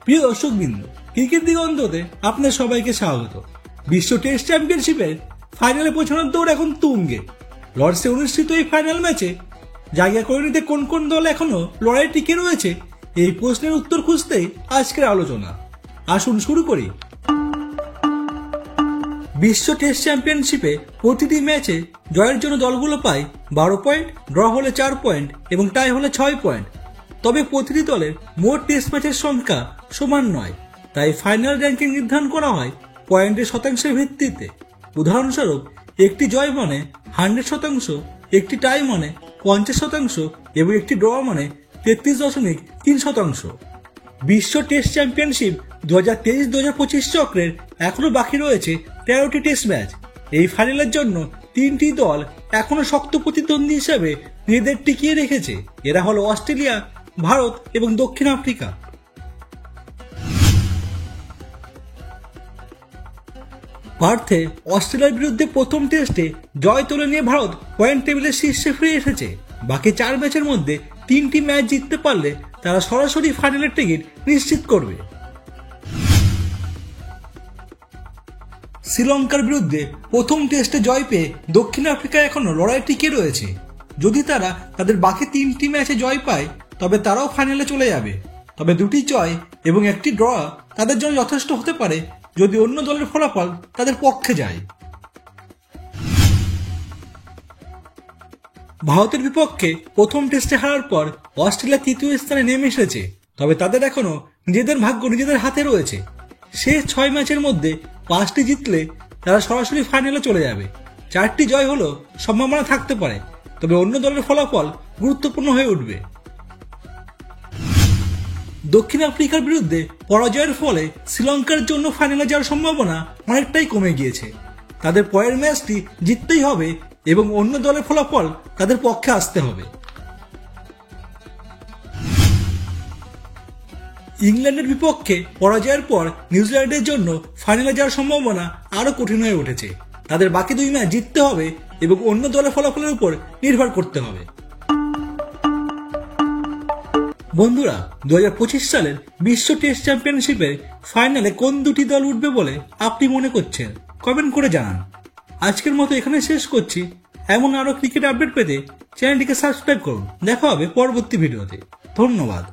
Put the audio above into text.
প্রিয় দর্শকবৃন্দ, ক্রিকেট দিগন্ততে আপনাদের সবাইকে স্বাগত। বিশ্ব টেস্ট চ্যাম্পিয়নশিপের ফাইনালে পৌঁছানোর দৌড় এখন তুঙ্গে। লর্ডসে অনুষ্ঠিত এই ফাইনাল ম্যাচে জায়গা করে নিতে কোন কোন দল এখনো লড়াই টিকে রয়েছে, এই প্রশ্নের উত্তর খুঁজতেই আজকের আলোচনা। আসুন শুরু করি। বিশ্ব টেস্ট চ্যাম্পিয়নশিপে প্রতিটি ম্যাচে জয়ের জন্য দলগুলো পায় 12 পয়েন্ট, ড্র হলে 4 পয়েন্ট এবং টাই হলে 6 পয়েন্ট। তবে প্রতিটি দলের মোট টেস্ট ম্যাচের সংখ্যা সমান নয়, তাই ফাইনাল র্যাঙ্কিং নির্ধারণ করা হয় পয়েন্টের শতাংশের ভিত্তিতে। উদাহরণস্বরূপ, একটি জয় মানে 100%, একটি টাই মানে 50% এবং একটি ড্র মানে 33.3%। বিশ্ব টেস্ট চ্যাম্পিয়নশিপ 2023-2025 চক্রের এখনো বাকি রয়েছে 13টি টেস্ট ম্যাচ। এই ফাইনালের জন্য 3টি দল এখনো শক্ত প্রতিদ্বন্দ্বী হিসেবে নিজেদের টিকিয়ে রেখেছে। এরা হলো অস্ট্রেলিয়া, ভারত এবং দক্ষিণ আফ্রিকা। পার্থে অস্ট্রেলিয়ার বিরুদ্ধে প্রথম টেস্টে জয় তুলে নিয়ে ভারত পয়েন্ট টেবিলের শীর্ষে ফিরে এসেছে। বাকি 4 ম্যাচের মধ্যে 3টি ম্যাচ জিততে পারলে তারা সরাসরি ফাইনালের টিকিট নিশ্চিত করবে। শ্রীলঙ্কার বিরুদ্ধে প্রথম টেস্টে জয় পেয়ে দক্ষিণ আফ্রিকা এখনো লড়াই টিকে রয়েছে। যদি তারা তাদের বাকি 3টি ম্যাচে জয় পায় তবে তারাও ফাইনালে চলে যাবে। তবে 2টি জয় এবং একটি ড্র তাদের জন্য যথেষ্ট হতে পারে যদি অন্য দলের ফলাফল তাদের পক্ষে যায়। ভারতের বিপক্ষে প্রথম টেস্টে হারার পর অস্ট্রেলিয়া 3য় স্থানে নেমে এসেছে। তবে তাদের এখনো নিজেদের ভাগ্য নিজেদের হাতে রয়েছে। শেষ 6 ম্যাচের মধ্যে 5টি জিতলে তারা সরাসরি ফাইনালে চলে যাবে। 4টি জয় হলো সম্ভাবনা থাকতে পারে, তবে অন্য দলের ফলাফল গুরুত্বপূর্ণ হয়ে উঠবে। দক্ষিণ আফ্রিকার বিরুদ্ধে পরাজয়ের ফলে শ্রীলঙ্কার জন্য ফাইনালে যাওয়ার সম্ভাবনা অনেকটাই কমে গিয়েছে। তাদের পরের ম্যাচটি জিততেই হবে এবং অন্য দলের ফলাফল তাদের পক্ষে আসতে হবে। ইংল্যান্ডের বিপক্ষে পরাজয়ের পর নিউজিল্যান্ডের জন্য ফাইনালে যাওয়ার সম্ভাবনা আরও কঠিন হয়ে উঠেছে। তাদের বাকি 2 ম্যাচ জিততে হবে এবং অন্য দলের ফলাফলের উপর নির্ভর করতে হবে। বন্ধুরা, 2025 সালের বিশ্ব টেস্ট চ্যাম্পিয়নশিপের ফাইনালে কোন 2টি দল উঠবে বলে আপনি মনে করছেন? কমেন্ট করে জানান। আজকের মতো এখানে শেষ করছি। এমন আরও ক্রিকেট আপডেট পেতে চ্যানেলটিকে সাবস্ক্রাইব করুন। দেখা হবে পরবর্তী ভিডিওতে। ধন্যবাদ।